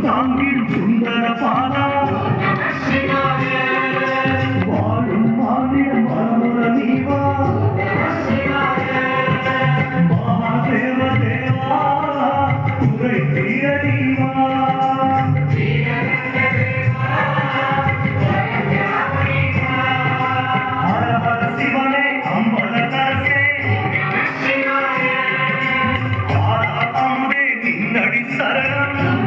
தாங்கிடும் சுந்தர பாலா வாழும் மாநிலம் மரமுற நீவா மகாதேவ தேவா குறை தீர நீவா ஹர ஹர சிவனே அம்பலத்தரசே ஆராதமுதே நின்னடி சரணம்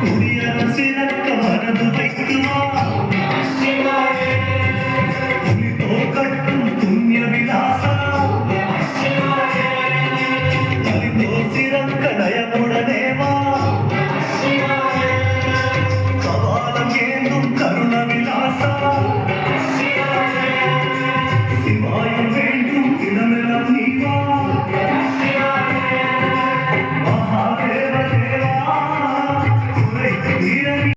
குடியரசிலக்க மனது வைக்குமா